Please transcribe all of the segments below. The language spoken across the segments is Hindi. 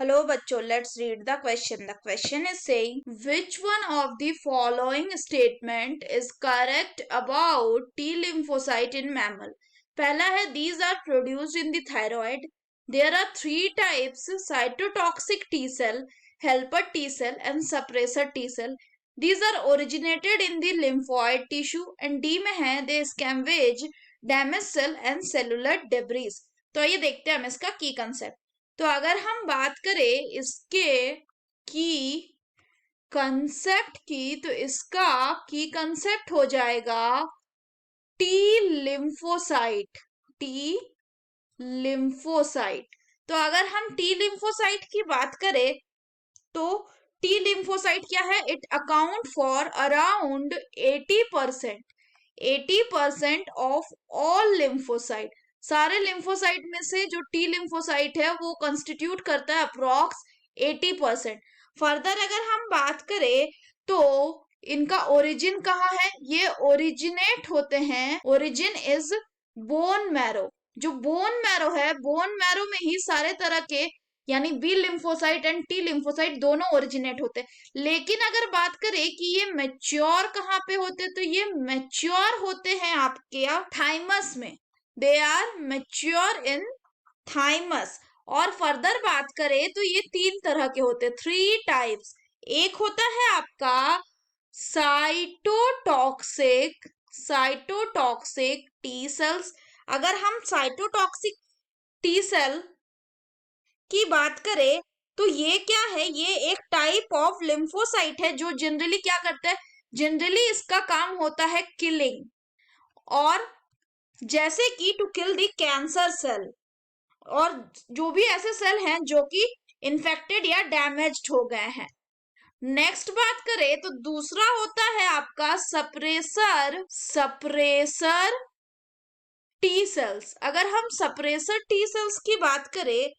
Hello, bachcho. Let's read the question. The question is saying, which one of the following statement is correct about T lymphocyte in mammal? पहला है, these are produced in the thyroid. There are three types: cytotoxic T cell, helper T cell, and suppressor T cell. These are originated in the lymphoid tissue. And D में है, they scavenge damaged cell and cellular debris. तो ये देखते हैं हम इसका की कंसेप्ट. तो अगर हम बात करें इसके की कंसेप्ट की, तो इसका की कंसेप्ट हो जाएगा टी लिम्फोसाइट. T lymphocyte. तो अगर हम टी लिम्फोसाइट की बात करें तो टी लिम्फोसाइट क्या है? It account for around 80% of all lymphocyte. सारे लिम्फोसाइट में से जो टी लिम्फोसाइट है वो कंस्टिट्यूट करता है अप्रोक्स 80%. फर्दर अगर हम बात करें तो इनका ओरिजिन कहाँ है? ये ओरिजिनेट होते हैं, ओरिजिन इज बोन मैरो. जो बोन मैरो है, बोन मैरो में ही सारे तरह के यानी B lymphocyte and T lymphocyte दोनों ओरिजिनेट होते हैं. लेकिन अगर बात करें कि ये मैच्योर कहाँ पे होते, तो ये मैच्योर होते हैं आपके थाइमस में. They are mature in thymus. और फर्दर बात करें तो ये तीन तरह के होते हैं, थ्री टाइप्स. एक होता है आपका साइटोटॉक्सिक साइटोटॉक्सिक टी सेल्स. अगर हम साइटोटॉक्सिक टी सेल की बात करें तो ये क्या है? ये एक टाइप ऑफ लिम्फोसाइट है जो जनरली क्या करता है? जनरली इसका काम होता है किलिंग, और जैसे कि to kill the cancer cell और जो भी ऐसे सेल हैं जो कि इन्फेक्टेड या डैमेज्ड हो गए हैं. नेक्स्ट बात करें तो दूसरा होता है आपका सप्रेसर टी सेल्स. अगर हम सप्रेसर टी सेल्स की बात करें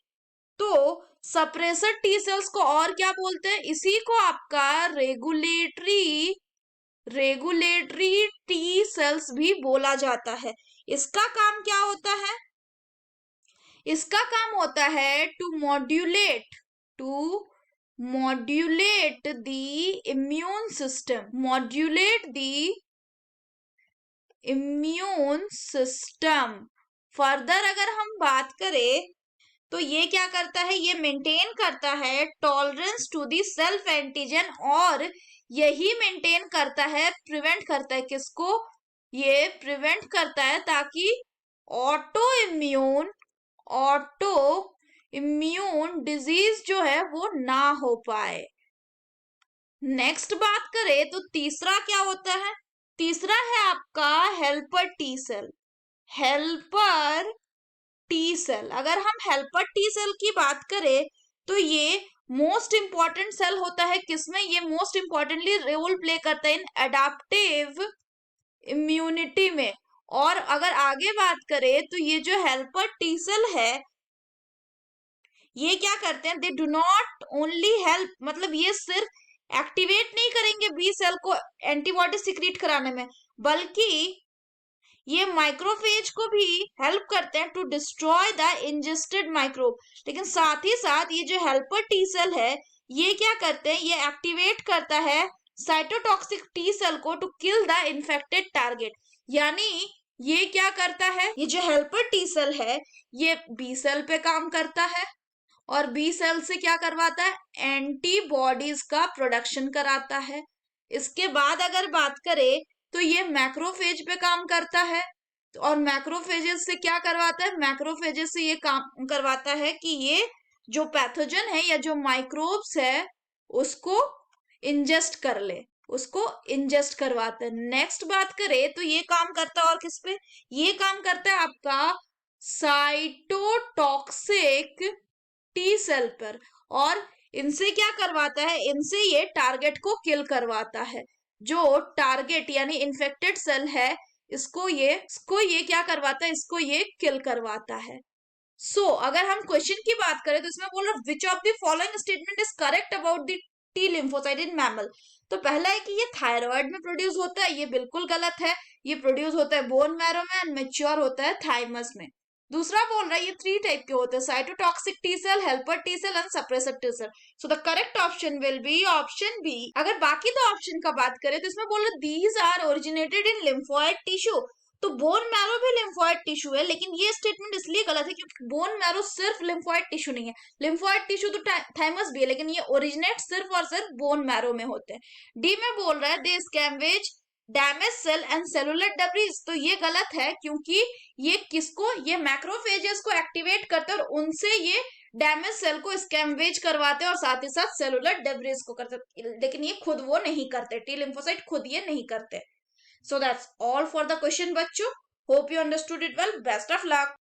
तो सप्रेसर टी सेल्स को और क्या बोलते हैं? इसी को आपका रेगुलेटरी टी सेल्स भी बोला जाता है. इसका काम क्या होता है? इसका काम होता है to modulate the immune system. Further अगर हम बात करें तो ये क्या करता है? ये मेंटेन करता है tolerance to the self antigen, और यही मेंटेन करता है, प्रिवेंट करता है किसको? ये प्रिवेंट करता है ताकि ऑटो इम्यून डिजीज जो है वो ना हो पाए. नेक्स्ट बात करें तो तीसरा क्या होता है? तीसरा है आपका helper T cell. Helper T cell. अगर हम हेल्पर टी सेल की बात करें तो ये मोस्ट इंपॉर्टेंट सेल होता है. किसमें? ये मोस्ट इंपॉर्टेंटली रोल प्ले करता है इन एडाप्टिव इम्यूनिटी में. और अगर आगे बात करें तो ये जो हेल्पर टी सेल है ये क्या करते हैं? They do not only help, मतलब ये सिर्फ एक्टिवेट नहीं करेंगे बी सेल को एंटीबॉडी सिक्रीट कराने में, बल्कि ये माइक्रोफेज को भी हेल्प करते हैं to destroy the ingested microbe. लेकिन साथ ही साथ ये जो हेल्पर टी सेल है ये क्या करते हैं? ये एक्टिवेट करता है साइटोटॉक्सिक टी सेल को to kill the infected target. यानी ये क्या करता है? ये जो हेल्पर टी सेल है ये बी सेल पे काम करता है और बी सेल से क्या करवाता है? एंटीबॉडीज का प्रोडक्शन कराता है. इसके बाद अगर बात करें तो ये मैक्रोफेज पे काम करता है, और मैक्रोफेजेस से क्या करवाता है? मैक्रोफेजेस से ये काम करवाता है कि ये जो पैथोजन है या जो माइक्रोब्स है उसको इंजेस्ट कर ले, उसको इंजेस्ट करवाता है. नेक्स्ट बात करें तो ये काम करता है और किस पे? ये काम करता है आपका साइटोटॉक्सिक टी सेल पर, और इनसे क्या करवाता है? इनसे ये टारगेट को किल करवाता है. जो टारगेट यानी इन्फेक्टेड सेल है इसको ये क्या करवाता है? इसको ये किल करवाता है. अगर हम क्वेश्चन की बात करें तो इसमें बोल रहा which of the following statement is correct about the T lymphocyte in mammal. तो पहला है कि ये थायराइड में प्रोड्यूस होता है, ये बिल्कुल गलत है. ये प्रोड्यूस होता है बोन मैरो में एंड मेच्योर होता है थाइमस में. दूसरा बोल रहा है ये 3 टाइप के होते हैं, cytotoxic T cell, helper T cell and suppressor T cell. So the correct option will be option B. अगर बाकी दो ऑप्शन का बात करें तो इसमें बोल रहे these are originated in lymphoid tissue, तो बोन मैरो भी लिम्फोइड टिश्यू है, लेकिन ये स्टेटमेंट इसलिए गलत है क्योंकि बोन मैरो सिर्फ लिम्फोइड टिश्यू नहीं है। लिम्फोइड टिश्यू तो थाइमस भी है, लेकिन ये ओरिजिनेट सिर्फ और सिर्फ बोन मैरो में होते हैं। डी में बोल रहा है they scavenge damage cell and cellular debris, तो ये गलत है क्योंकि ये किसको, ये मैक्रोफेजेस को एक्टिवेट करते हैं और उनसे ये डैमेज सेल को स्कैवेज करवाते हैं और साथ ही साथ सेलुलर डेब्रिस को करते हैं, लेकिन ये खुद वो नहीं करते, टी लिम्फोसाइट खुद ये नहीं करते। So that's all for the question, बच्चों. Hope you understood it well. Best of luck.